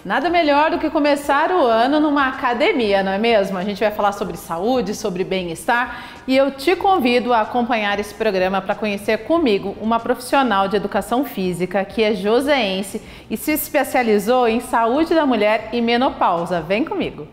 Nada melhor do que começar o ano numa academia, não é mesmo? A gente vai falar sobre saúde, sobre bem-estar e eu te convido a acompanhar esse programa para conhecer comigo uma profissional de educação física que é joseense e se especializou em saúde da mulher e menopausa. Vem comigo!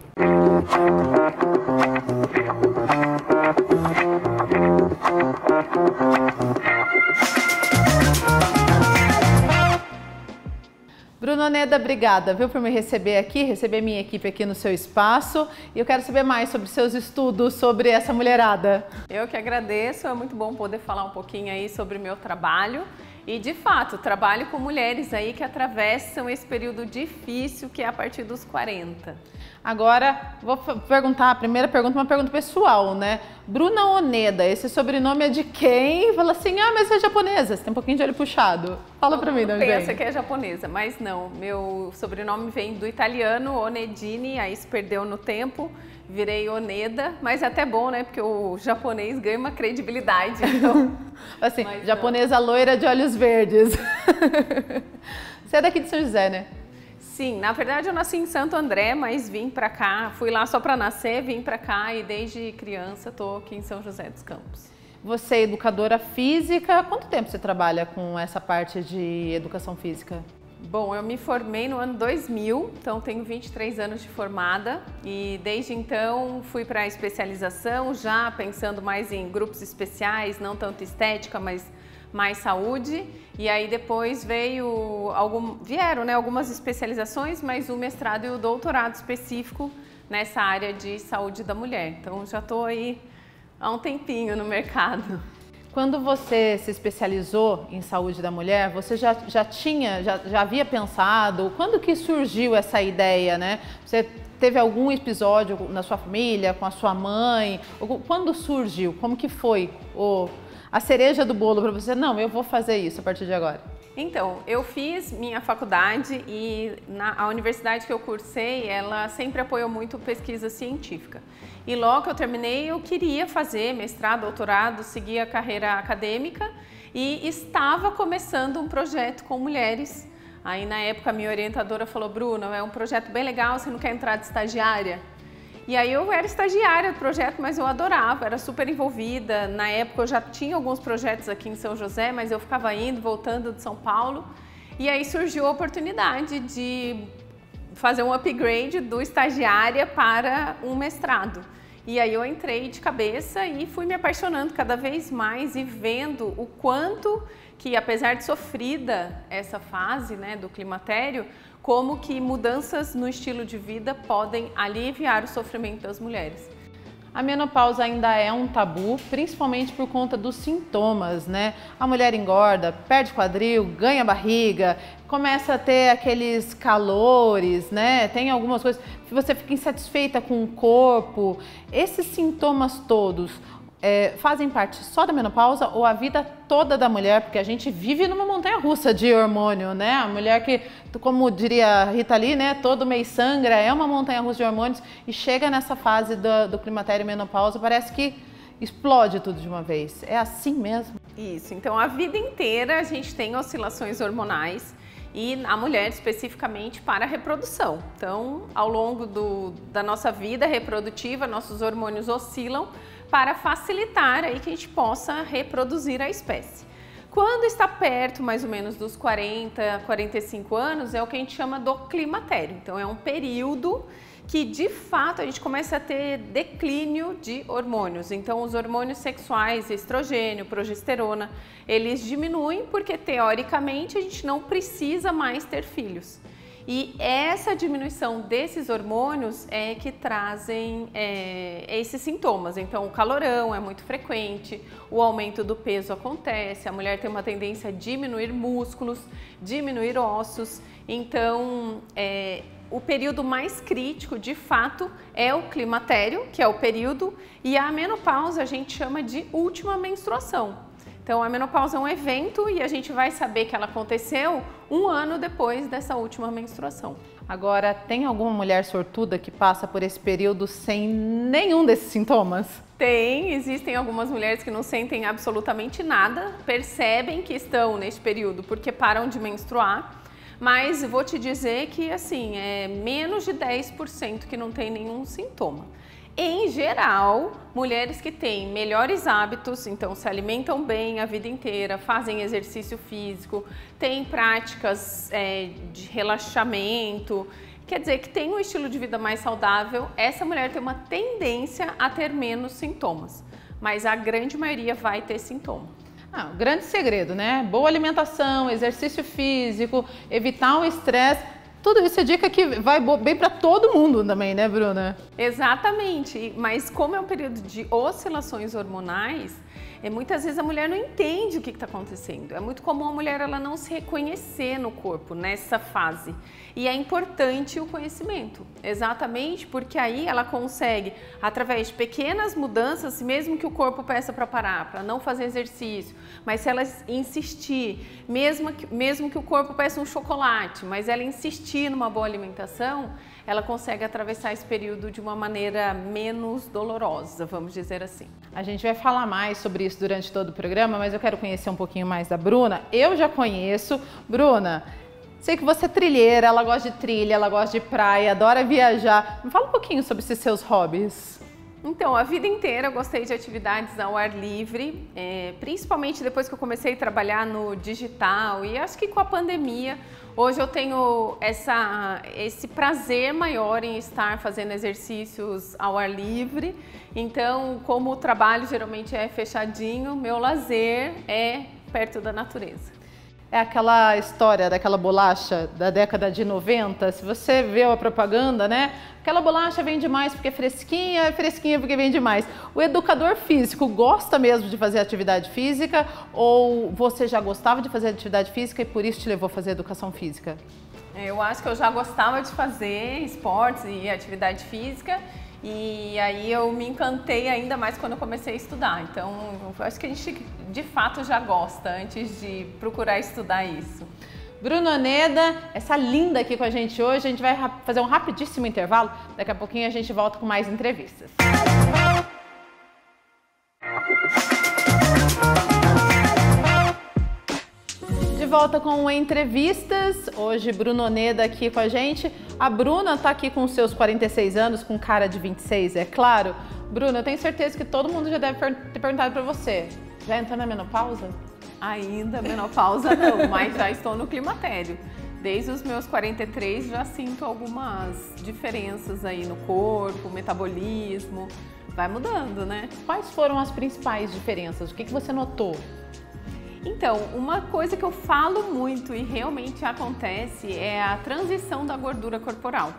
Bruna Oneda, obrigada, viu, por me receber aqui, receber minha equipe aqui no seu espaço. E eu quero saber mais sobre seus estudos, sobre essa mulherada. Eu que agradeço, é muito bom poder falar um pouquinho aí sobre o meu trabalho. E, de fato, trabalho com mulheres aí que atravessam esse período difícil que é a partir dos 40. Agora, vou perguntar, a primeira pergunta, uma pergunta pessoal, né? Bruna Oneda, esse sobrenome é de quem? Fala assim, mas você é japonesa, você tem um pouquinho de olho puxado. Fala pra mim, não vem. Pensa que é japonesa, mas não. Meu sobrenome vem do italiano, Onedini, aí se perdeu no tempo, virei Oneda, mas é até bom, né? Porque o japonês ganha uma credibilidade, então... Assim, japonesa loira de olhos verdes. Você é daqui de São José, né? Sim, na verdade eu nasci em Santo André, mas vim pra cá, fui lá só pra nascer, vim pra cá e desde criança tô aqui em São José dos Campos. Você é educadora física, quanto tempo você trabalha com essa parte de educação física? Bom, eu me formei no ano 2000, então tenho 23 anos de formada e desde então fui para a especialização, já pensando mais em grupos especiais, não tanto estética, mas mais saúde. E aí depois vieram, né, algumas especializações, mas o mestrado e o doutorado específico nessa área de saúde da mulher. Então já estou aí há um tempinho no mercado. Quando você se especializou em saúde da mulher, você já havia pensado, quando que surgiu essa ideia, né? Você teve algum episódio na sua família, com a sua mãe? Quando surgiu? Como que foi a cereja do bolo para você? Não, eu vou fazer isso a partir de agora. Então, eu fiz minha faculdade e a universidade que eu cursei, ela sempre apoiou muito pesquisa científica. E logo que eu terminei, eu queria fazer mestrado, doutorado, seguir a carreira acadêmica e estava começando um projeto com mulheres. Aí na época a minha orientadora falou, Bruna, é um projeto bem legal, você não quer entrar de estagiária? E aí eu era estagiária do projeto, mas eu adorava, era super envolvida. Na época eu já tinha alguns projetos aqui em São José, mas eu ficava indo, voltando de São Paulo. E aí surgiu a oportunidade de fazer um upgrade do estagiária para um mestrado. E aí eu entrei de cabeça e fui me apaixonando cada vez mais e vendo o quanto que, apesar de sofrida essa fase, né, do climatério, como que mudanças no estilo de vida podem aliviar o sofrimento das mulheres. A menopausa ainda é um tabu, principalmente por conta dos sintomas, né? A mulher engorda, perde quadril, ganha barriga, começa a ter aqueles calores, né? Tem algumas coisas, você fica insatisfeita com o corpo. Esses sintomas todos fazem parte só da menopausa ou a vida toda da mulher? Porque a gente vive numa montanha-russa de hormônio, né? A mulher que, como diria a Rita Lee, né? Todo mês sangra, é uma montanha-russa de hormônios e chega nessa fase do climatério e menopausa, parece que explode tudo de uma vez. É assim mesmo? Isso, então a vida inteira a gente tem oscilações hormonais e a mulher especificamente para a reprodução. Então, ao longo da nossa vida reprodutiva, nossos hormônios oscilam para facilitar aí que a gente possa reproduzir a espécie. Quando está perto mais ou menos dos 40, 45 anos, é o que a gente chama do climatério. Então é um período que de fato a gente começa a ter declínio de hormônios. Então os hormônios sexuais, estrogênio, progesterona, eles diminuem porque teoricamente a gente não precisa mais ter filhos. E essa diminuição desses hormônios é que trazem esses sintomas. Então, o calorão é muito frequente, o aumento do peso acontece, a mulher tem uma tendência a diminuir músculos, diminuir ossos. Então, o período mais crítico, de fato, é o climatério, que é o período, e a menopausa a gente chama de última menstruação. Então, a menopausa é um evento e a gente vai saber que ela aconteceu um ano depois dessa última menstruação. Agora, tem alguma mulher sortuda que passa por esse período sem nenhum desses sintomas? Tem, existem algumas mulheres que não sentem absolutamente nada, percebem que estão nesse período porque param de menstruar, mas vou te dizer que assim, é menos de 10% que não tem nenhum sintoma. Em geral, mulheres que têm melhores hábitos, então se alimentam bem a vida inteira, fazem exercício físico, têm práticas de relaxamento, quer dizer que tem um estilo de vida mais saudável, essa mulher tem uma tendência a ter menos sintomas, mas a grande maioria vai ter sintoma. O grande segredo, né? Boa alimentação, exercício físico, evitar o estresse. Tudo isso é dica que vai bem para todo mundo também, né, Bruna? Exatamente, mas como é um período de oscilações hormonais, muitas vezes a mulher não entende o que está acontecendo. É muito comum a mulher ela não se reconhecer no corpo nessa fase. E é importante o conhecimento, exatamente porque aí ela consegue, através de pequenas mudanças, mesmo que o corpo peça para parar, para não fazer exercício, mas se ela insistir, mesmo que o corpo peça um chocolate, mas ela insistir numa boa alimentação, ela consegue atravessar esse período de uma maneira menos dolorosa, vamos dizer assim. A gente vai falar mais sobre isso durante todo o programa, mas eu quero conhecer um pouquinho mais da Bruna. Eu já conheço. Bruna, sei que você é trilheira, ela gosta de trilha, ela gosta de praia, adora viajar. Me fala um pouquinho sobre esses seus hobbies. Então, a vida inteira eu gostei de atividades ao ar livre, principalmente depois que eu comecei a trabalhar no digital e acho que com a pandemia, hoje eu tenho esse prazer maior em estar fazendo exercícios ao ar livre. Então, como o trabalho geralmente é fechadinho, meu lazer é perto da natureza. É aquela história daquela bolacha da década de 90, se você viu a propaganda, né? Aquela bolacha vende mais porque é fresquinha porque vende mais. O educador físico gosta mesmo de fazer atividade física ou você já gostava de fazer atividade física e por isso te levou a fazer educação física? Eu acho que eu já gostava de fazer esportes e atividade física. E aí eu me encantei ainda mais quando eu comecei a estudar. Então, eu acho que a gente de fato já gosta antes de procurar estudar isso. Brunoneda, essa linda aqui com a gente hoje, a gente vai fazer um rapidíssimo intervalo. Daqui a pouquinho a gente volta com mais entrevistas. De volta com entrevistas, hoje Brunoneda aqui com a gente. A Bruna tá aqui com seus 46 anos, com cara de 26, é claro. Bruna, eu tenho certeza que todo mundo já deve ter perguntado para você, já entrou na menopausa? Ainda menopausa não, mas já estou no climatério. Desde os meus 43 já sinto algumas diferenças aí no corpo, metabolismo, vai mudando, né? Quais foram as principais diferenças? O que você notou? Então, uma coisa que eu falo muito e realmente acontece é a transição da gordura corporal.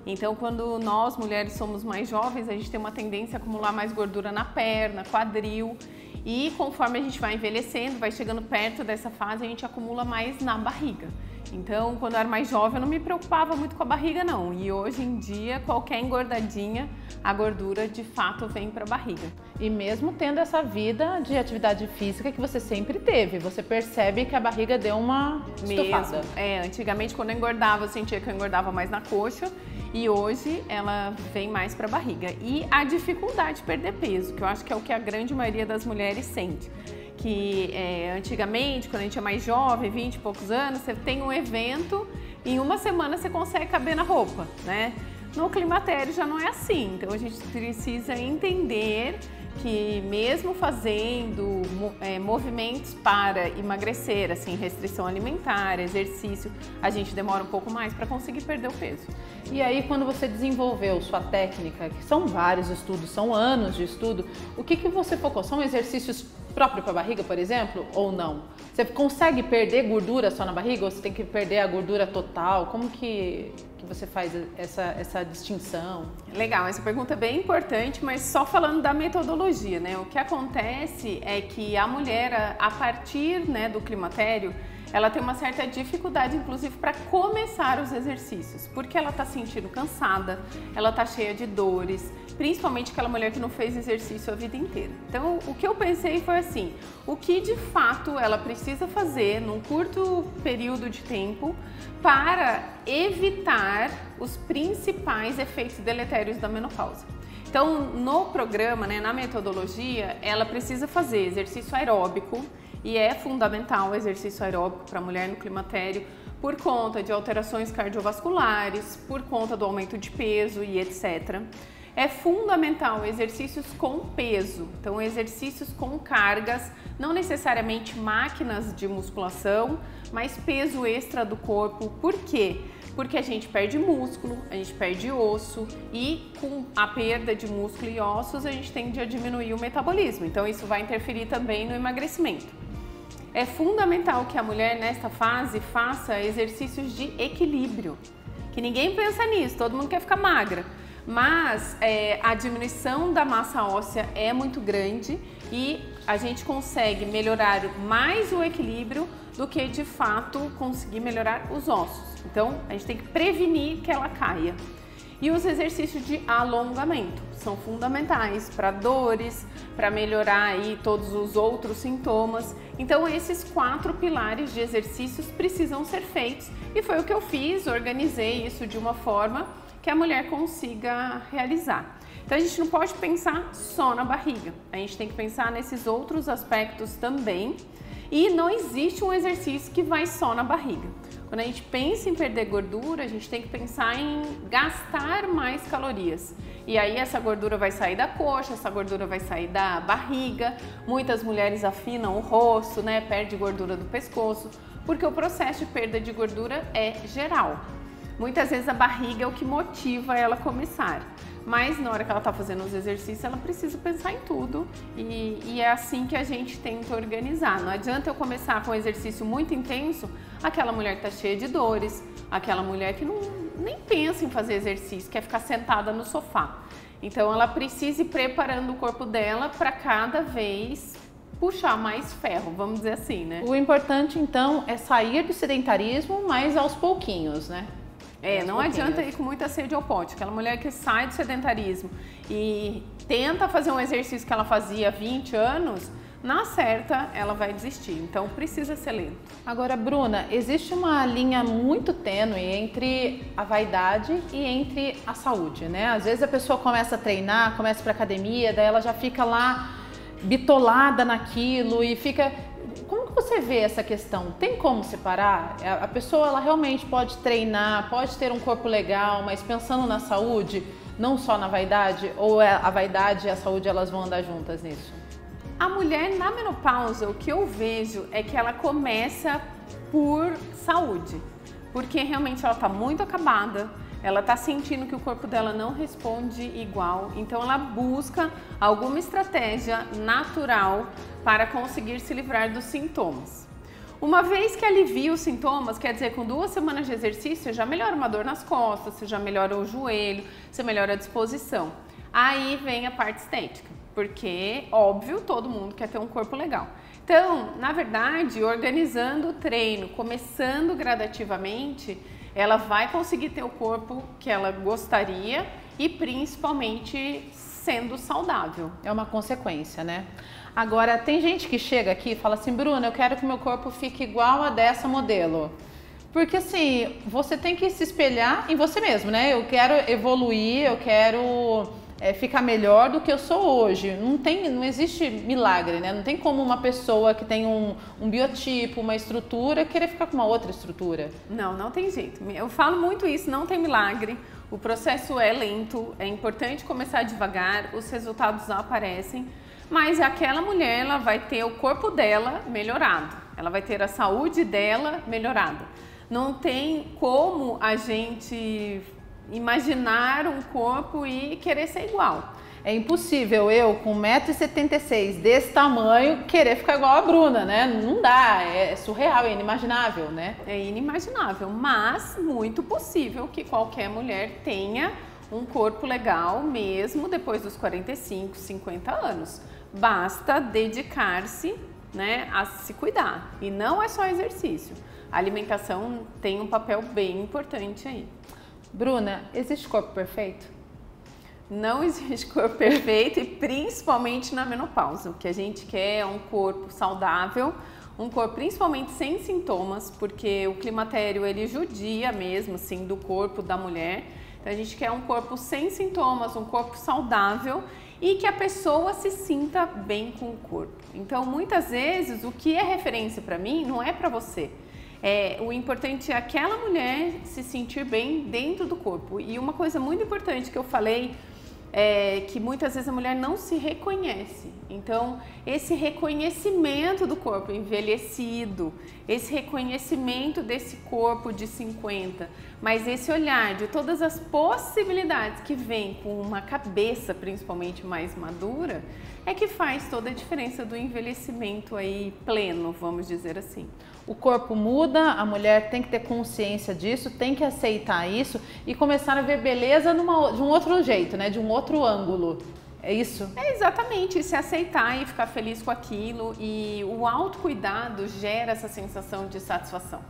Então, quando nós mulheres somos mais jovens, a gente tem uma tendência a acumular mais gordura na perna, quadril. E conforme a gente vai envelhecendo, vai chegando perto dessa fase, a gente acumula mais na barriga. Então, quando eu era mais jovem, eu não me preocupava muito com a barriga, não. E hoje em dia, qualquer engordadinha, a gordura de fato vem para a barriga. E mesmo tendo essa vida de atividade física que você sempre teve, você percebe que a barriga deu uma estufada. Antigamente, quando eu engordava, eu sentia que eu engordava mais na coxa. E hoje ela vem mais para a barriga. E a dificuldade de perder peso, que eu acho que é o que a grande maioria das mulheres sente. Que antigamente, quando a gente é mais jovem, 20 e poucos anos, você tem um evento, em uma semana você consegue caber na roupa, né? No climatério já não é assim, então a gente precisa entender que mesmo fazendo movimentos para emagrecer, assim, restrição alimentar, exercício, a gente demora um pouco mais para conseguir perder o peso. E aí, quando você desenvolveu sua técnica, que são vários estudos, são anos de estudo, o que você focou? São exercícios próprios para a barriga, por exemplo, ou não? Você consegue perder gordura só na barriga ou você tem que perder a gordura total? Como que você faz essa distinção? Legal, essa pergunta é bem importante, mas só falando da metodologia, né? O que acontece é que a mulher, a partir, né, do climatério, ela tem uma certa dificuldade, inclusive, para começar os exercícios, porque ela está se sentindo cansada, ela está cheia de dores, principalmente aquela mulher que não fez exercício a vida inteira. Então, o que eu pensei foi assim, o que de fato ela precisa fazer num curto período de tempo para evitar os principais efeitos deletérios da menopausa. Então, no programa, né, na metodologia, ela precisa fazer exercício aeróbico, e é fundamental o exercício aeróbico para a mulher no climatério, por conta de alterações cardiovasculares, por conta do aumento de peso e etc. É fundamental exercícios com peso, então exercícios com cargas, não necessariamente máquinas de musculação, mas peso extra do corpo. Por quê? Porque a gente perde músculo, a gente perde osso e com a perda de músculo e ossos a gente tende a diminuir o metabolismo, então isso vai interferir também no emagrecimento. É fundamental que a mulher nesta fase faça exercícios de equilíbrio, que ninguém pensa nisso, todo mundo quer ficar magra. Mas a diminuição da massa óssea é muito grande e a gente consegue melhorar mais o equilíbrio do que de fato conseguir melhorar os ossos. Então a gente tem que prevenir que ela caia. E os exercícios de alongamento são fundamentais para dores, para melhorar aí todos os outros sintomas. Então esses 4 pilares de exercícios precisam ser feitos e foi o que eu fiz, organizei isso de uma forma que a mulher consiga realizar. Então a gente não pode pensar só na barriga, a gente tem que pensar nesses outros aspectos também e não existe um exercício que vai só na barriga. Quando a gente pensa em perder gordura, a gente tem que pensar em gastar mais calorias. E aí essa gordura vai sair da coxa, essa gordura vai sair da barriga, muitas mulheres afinam o rosto, né, perde gordura do pescoço, porque o processo de perda de gordura é geral. Muitas vezes a barriga é o que motiva ela a começar, mas na hora que ela está fazendo os exercícios, ela precisa pensar em tudo e é assim que a gente tenta organizar. Não adianta eu começar com um exercício muito intenso, aquela mulher que está cheia de dores, aquela mulher que nem pensa em fazer exercício, quer ficar sentada no sofá. Então ela precisa ir preparando o corpo dela para cada vez puxar mais ferro, vamos dizer assim, né? O importante então é sair do sedentarismo, mas aos pouquinhos, né? Não adianta ir com muita sede ao pote. Aquela mulher que sai do sedentarismo e tenta fazer um exercício que ela fazia há 20 anos, na certa ela vai desistir. Então precisa ser lento. Agora, Bruna, existe uma linha muito tênue entre a vaidade e entre a saúde, né? Às vezes a pessoa começa a treinar, começa para academia, daí ela já fica lá bitolada naquilo e fica... Como que você vê essa questão? Tem como separar? A pessoa ela realmente pode treinar, pode ter um corpo legal, mas pensando na saúde, não só na vaidade? Ou a vaidade e a saúde elas vão andar juntas nisso? A mulher na menopausa, o que eu vejo é que ela começa por saúde, porque realmente ela está muito acabada, ela está sentindo que o corpo dela não responde igual, então ela busca alguma estratégia natural para conseguir se livrar dos sintomas. Uma vez que alivia os sintomas, quer dizer, com 2 semanas de exercício, você já melhora uma dor nas costas, você já melhora o joelho, você melhora a disposição. Aí vem a parte estética, porque, óbvio, todo mundo quer ter um corpo legal. Então, na verdade, organizando o treino, começando gradativamente, ela vai conseguir ter o corpo que ela gostaria e principalmente sendo saudável. É uma consequência, né? Agora, tem gente que chega aqui e fala assim, Bruna, eu quero que meu corpo fique igual a dessa modelo. Porque assim, você tem que se espelhar em você mesmo, né? Eu quero evoluir, eu quero ficar melhor do que eu sou hoje. Não existe milagre, né? Não tem como uma pessoa que tem um biotipo, uma estrutura, querer ficar com uma outra estrutura. Não tem jeito. Eu falo muito isso, não tem milagre. O processo é lento, é importante começar devagar, os resultados aparecem, mas aquela mulher ela vai ter o corpo dela melhorado, ela vai ter a saúde dela melhorada. Não tem como a gente imaginar um corpo e querer ser igual. É impossível eu, com 1,76 m desse tamanho, querer ficar igual a Bruna, né? Não dá, é surreal, é inimaginável, né? É inimaginável, mas muito possível que qualquer mulher tenha um corpo legal mesmo depois dos 45, 50 anos. Basta dedicar-se, né, a se cuidar. E não é só exercício. A alimentação tem um papel bem importante aí. Bruna, existe corpo perfeito? Não existe corpo perfeito e principalmente na menopausa. O que a gente quer é um corpo saudável, um corpo principalmente sem sintomas, porque o climatério ele judia mesmo assim do corpo da mulher. Então a gente quer um corpo sem sintomas, um corpo saudável e que a pessoa se sinta bem com o corpo. Então muitas vezes o que é referência para mim não é para você. O importante é aquela mulher se sentir bem dentro do corpo. E uma coisa muito importante que eu falei é que muitas vezes a mulher não se reconhece. Então, esse reconhecimento do corpo envelhecido, esse reconhecimento desse corpo de 50, mas esse olhar de todas as possibilidades que vem com uma cabeça principalmente mais madura, é que faz toda a diferença do envelhecimento aí pleno, vamos dizer assim. O corpo muda, a mulher tem que ter consciência disso, tem que aceitar isso e começar a ver beleza de um outro jeito, né? De um outro ângulo. É isso? É exatamente, se aceitar e ficar feliz com aquilo, e o autocuidado gera essa sensação de satisfação.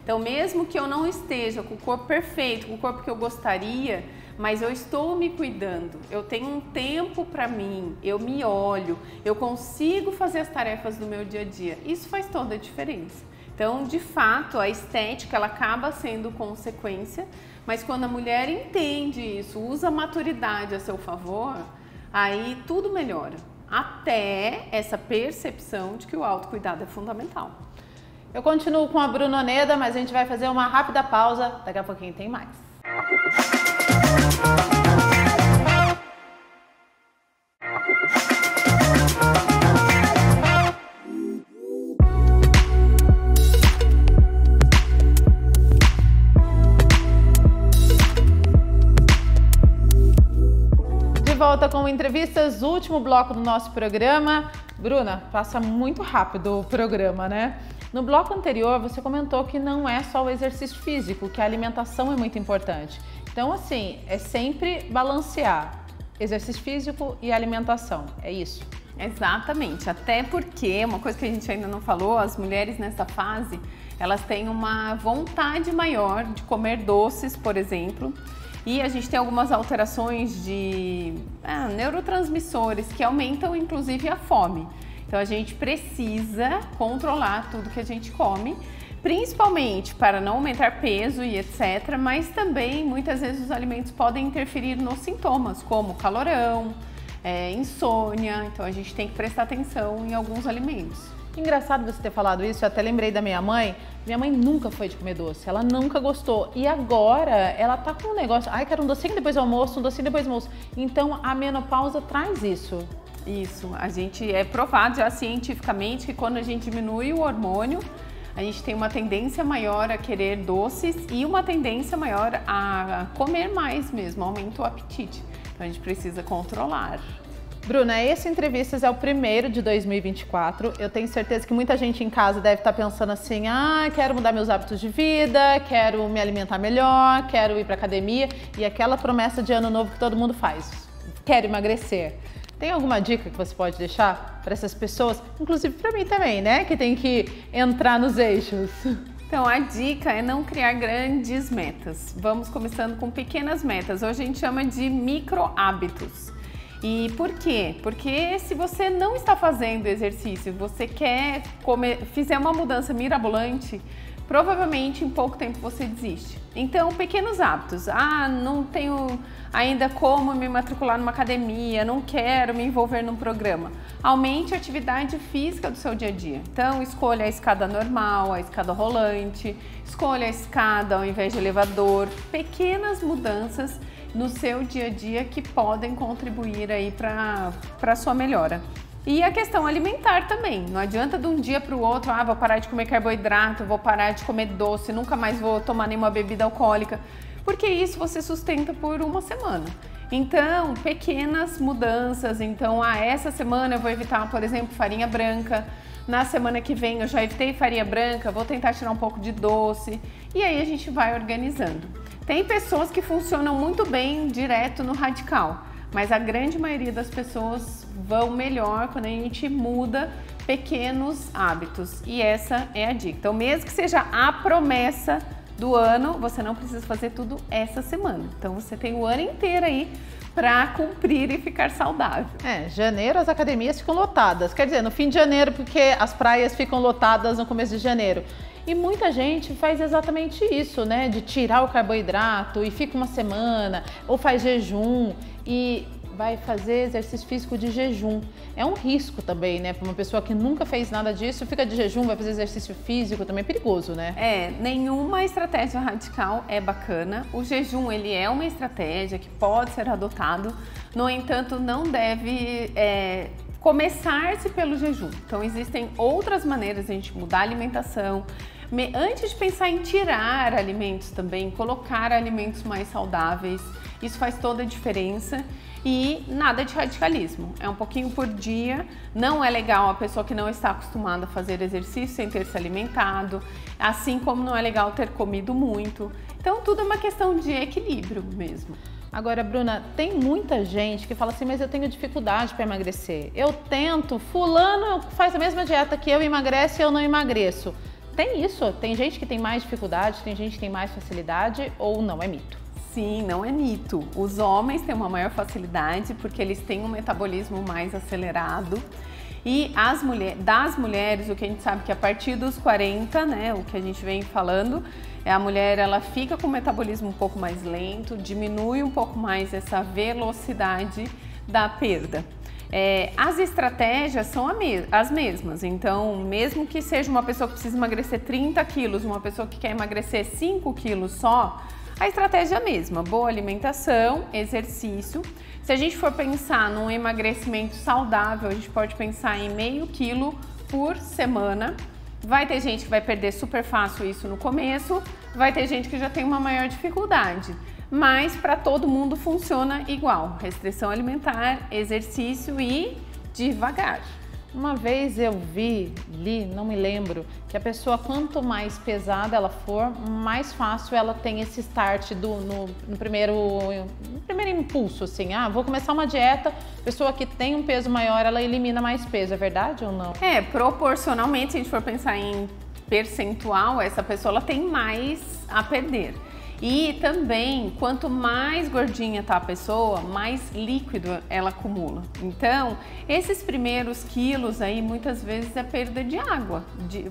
Então, mesmo que eu não esteja com o corpo perfeito, com o corpo que eu gostaria, mas eu estou me cuidando, eu tenho um tempo para mim, eu me olho, eu consigo fazer as tarefas do meu dia a dia, isso faz toda a diferença. Então, de fato, a estética ela acaba sendo consequência, mas quando a mulher entende isso, usa a maturidade a seu favor, aí tudo melhora, até essa percepção de que o autocuidado é fundamental. Eu continuo com a Bruna Oneda, mas a gente vai fazer uma rápida pausa, daqui a pouquinho tem mais. De volta com entrevistas, último bloco do nosso programa. Bruna, passa muito rápido o programa, né? No bloco anterior, você comentou que não é só o exercício físico, que a alimentação é muito importante. Então, assim, é sempre balancear exercício físico e alimentação, é isso? Exatamente, até porque, uma coisa que a gente ainda não falou, as mulheres nessa fase, elas têm uma vontade maior de comer doces, por exemplo, e a gente tem algumas alterações de neurotransmissores que aumentam, inclusive, a fome. Então, a gente precisa controlar tudo que a gente come, principalmente para não aumentar peso e etc. Mas também, muitas vezes, os alimentos podem interferir nos sintomas, como calorão, insônia. Então, a gente tem que prestar atenção em alguns alimentos. Engraçado você ter falado isso, eu até lembrei da minha mãe. Minha mãe nunca foi de comer doce, ela nunca gostou. E agora ela tá com um negócio, quero um docinho depois do almoço, um docinho depois do almoço. Então, a menopausa traz isso. Isso, a gente é provado já cientificamente que quando a gente diminui o hormônio, a gente tem uma tendência maior a querer doces e uma tendência maior a comer mais mesmo, aumenta o apetite. Então a gente precisa controlar. Bruna, esse Entrevistas é o primeiro de 2024. Eu tenho certeza que muita gente em casa deve estar pensando assim, quero mudar meus hábitos de vida, quero me alimentar melhor, quero ir para academia e aquela promessa de ano novo que todo mundo faz, quero emagrecer. Tem alguma dica que você pode deixar para essas pessoas, inclusive para mim também, né, que tem que entrar nos eixos? Então, a dica é não criar grandes metas. Vamos começando com pequenas metas. Hoje a gente chama de micro hábitos. E por quê? Porque se você não está fazendo exercício, você quer fizer uma mudança mirabolante, provavelmente em pouco tempo você desiste. Então, pequenos hábitos. Não tenho ainda como me matricular numa academia, não quero me envolver num programa. Aumente a atividade física do seu dia a dia. Então, escolha a escada normal, a escada rolante, escolha a escada ao invés de elevador. Pequenas mudanças no seu dia a dia que podem contribuir aí para a sua melhora. E a questão alimentar também, não adianta de um dia para o outro, vou parar de comer carboidrato, vou parar de comer doce, nunca mais vou tomar nenhuma bebida alcoólica, porque isso você sustenta por uma semana. Então, pequenas mudanças, então, essa semana eu vou evitar, por exemplo, farinha branca, na semana que vem eu já evitei farinha branca, vou tentar tirar um pouco de doce, e aí a gente vai organizando. Tem pessoas que funcionam muito bem direto no radical, mas a grande maioria das pessoas vão melhor quando a gente muda pequenos hábitos. E essa é a dica. Então, mesmo que seja a promessa do ano, você não precisa fazer tudo essa semana. Então, você tem o ano inteiro aí para cumprir e ficar saudável. Janeiro as academias ficam lotadas. Quer dizer, no fim de janeiro, porque as praias ficam lotadas no começo de janeiro. E muita gente faz exatamente isso, né? De tirar o carboidrato e fica uma semana, ou faz jejum. E vai fazer exercício físico de jejum. É um risco também, né? Para uma pessoa que nunca fez nada disso, fica de jejum, vai fazer exercício físico, também é perigoso, né? Nenhuma estratégia radical é bacana. O jejum, ele é uma estratégia que pode ser adotado, no entanto, não deve começar-se pelo jejum. Então, existem outras maneiras de a gente mudar a alimentação. Antes de pensar em tirar alimentos também, colocar alimentos mais saudáveis, isso faz toda a diferença. E nada de radicalismo, é um pouquinho por dia. Não é legal a pessoa que não está acostumada a fazer exercício sem ter se alimentado, assim como não é legal ter comido muito. Então tudo é uma questão de equilíbrio mesmo. Agora, Bruna, tem muita gente que fala assim, mas eu tenho dificuldade para emagrecer. Eu tento, fulano faz a mesma dieta que eu, emagrece e eu não emagreço. Tem isso? Tem gente que tem mais dificuldade, tem gente que tem mais facilidade ou não, é mito? Sim, não é mito. Os homens têm uma maior facilidade porque eles têm um metabolismo mais acelerado. E das mulheres, o que a gente sabe que a partir dos 40, né, o que a gente vem falando, a mulher ela fica com o metabolismo um pouco mais lento, diminui um pouco mais essa velocidade da perda. As estratégias são as mesmas, então mesmo que seja uma pessoa que precisa emagrecer 30 quilos, uma pessoa que quer emagrecer 5 quilos só, a estratégia é a mesma, boa alimentação, exercício. Se a gente for pensar num emagrecimento saudável, a gente pode pensar em meio quilo por semana. Vai ter gente que vai perder super fácil isso no começo, vai ter gente que já tem uma maior dificuldade. Mas para todo mundo funciona igual, restrição alimentar, exercício e devagar. Uma vez eu li, não me lembro, que a pessoa quanto mais pesada ela for, mais fácil ela tem esse start no primeiro impulso, assim, vou começar uma dieta, pessoa que tem um peso maior, ela elimina mais peso, é verdade ou não? Proporcionalmente, se a gente for pensar em percentual, essa pessoa ela tem mais a perder. E também, quanto mais gordinha tá a pessoa, mais líquido ela acumula. Então, esses primeiros quilos aí, muitas vezes é perda de água.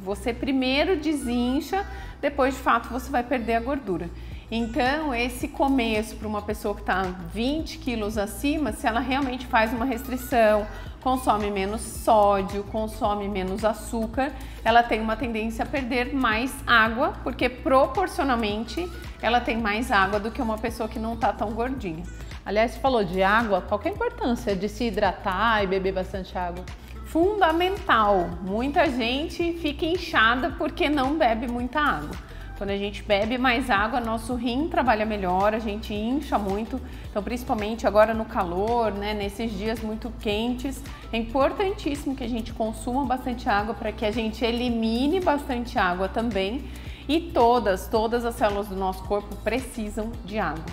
Você primeiro desincha, depois de fato você vai perder a gordura. Então, esse começo para uma pessoa que está 20 quilos acima, se ela realmente faz uma restrição, consome menos sódio, consome menos açúcar, ela tem uma tendência a perder mais água, porque proporcionalmente ela tem mais água do que uma pessoa que não está tão gordinha. Aliás, você falou de água, qual que é a importância de se hidratar e beber bastante água? Fundamental. Muita gente fica inchada porque não bebe muita água. Quando a gente bebe mais água, nosso rim trabalha melhor, a gente incha muito. Então, principalmente agora no calor, né, nesses dias muito quentes, é importantíssimo que a gente consuma bastante água para que a gente elimine bastante água também. E todas as células do nosso corpo precisam de água.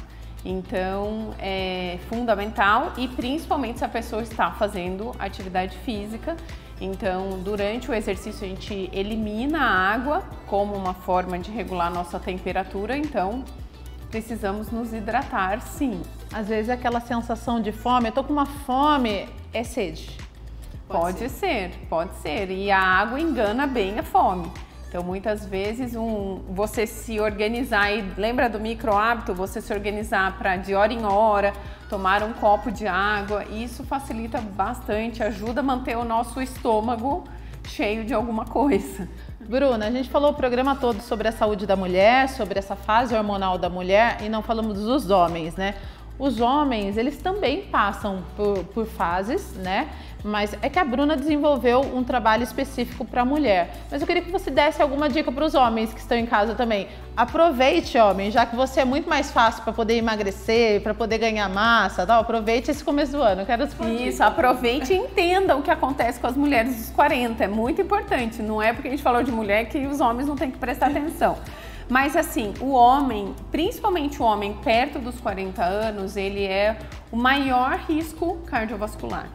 Então, é fundamental e principalmente se a pessoa está fazendo atividade física. Então, durante o exercício a gente elimina a água como uma forma de regular a nossa temperatura, então precisamos nos hidratar sim. Às vezes aquela sensação de fome, eu tô com uma fome, é sede. Pode ser. E a água engana bem a fome. Então, muitas vezes, você se organizar, e lembra do micro hábito, você se organizar para de hora em hora, tomar um copo de água, isso facilita bastante, ajuda a manter o nosso estômago cheio de alguma coisa. Bruna, a gente falou o programa todo sobre a saúde da mulher, sobre essa fase hormonal da mulher e não falamos dos homens, né? Os homens, eles também passam por fases, né? Mas é que a Bruna desenvolveu um trabalho específico para a mulher. Mas eu queria que você desse alguma dica para os homens que estão em casa também. Aproveite, homem, já que você é muito mais fácil para poder emagrecer, para poder ganhar massa, tal. Aproveite esse começo do ano. Eu quero Isso, aproveite e entenda o que acontece com as mulheres dos 40. É muito importante. Não é porque a gente falou de mulher que os homens não têm que prestar atenção. Mas assim, o homem, principalmente o homem perto dos 40 anos, ele é o maior risco cardiovascular.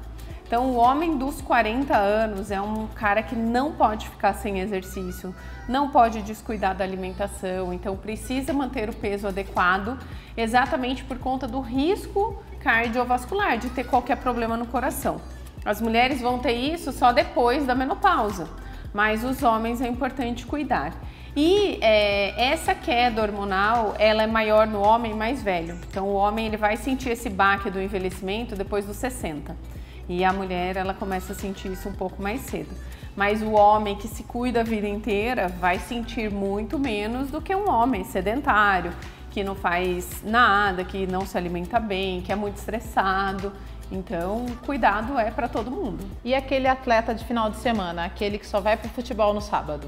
Então, o homem dos 40 anos é um cara que não pode ficar sem exercício, não pode descuidar da alimentação, então precisa manter o peso adequado, exatamente por conta do risco cardiovascular, de ter qualquer problema no coração. As mulheres vão ter isso só depois da menopausa. mas os homens é importante cuidar. E essa queda hormonal, ela é maior no homem mais velho. Então o homem ele vai sentir esse baque do envelhecimento depois dos 60. E a mulher ela começa a sentir isso um pouco mais cedo. Mas o homem que se cuida a vida inteira vai sentir muito menos do que um homem sedentário, que não faz nada, que não se alimenta bem, que é muito estressado. Então, cuidado é para todo mundo. E aquele atleta de final de semana, aquele que só vai pro futebol no sábado?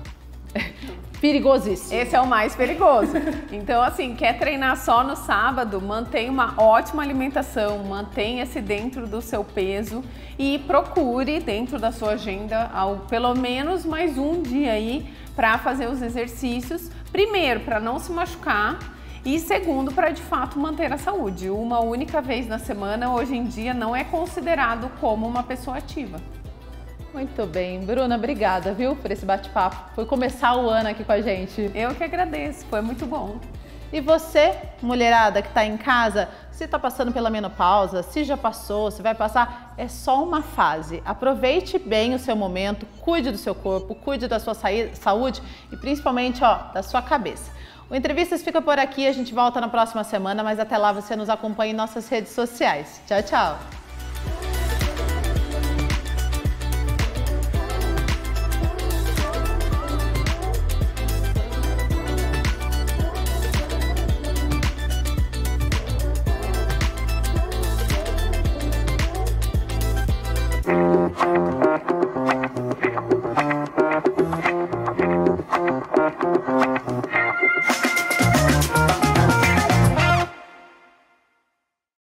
Perigosíssimo. Esse é o mais perigoso. Então, assim, quer treinar só no sábado, mantenha uma ótima alimentação, mantenha-se dentro do seu peso e procure dentro da sua agenda pelo menos mais um dia aí para fazer os exercícios. Primeiro, para não se machucar. E segundo, para de fato manter a saúde. Uma única vez na semana, hoje em dia, não é considerado como uma pessoa ativa. Muito bem. Bruna, obrigada, viu, por esse bate-papo. Por começar o ano aqui com a gente. Eu que agradeço, foi muito bom. E você, mulherada que está em casa, se está passando pela menopausa, se já passou, se vai passar, é só uma fase. Aproveite bem o seu momento, cuide do seu corpo, cuide da sua saúde e principalmente da sua cabeça. O Entrevistas fica por aqui, a gente volta na próxima semana, mas até lá você nos acompanha em nossas redes sociais. Tchau, tchau!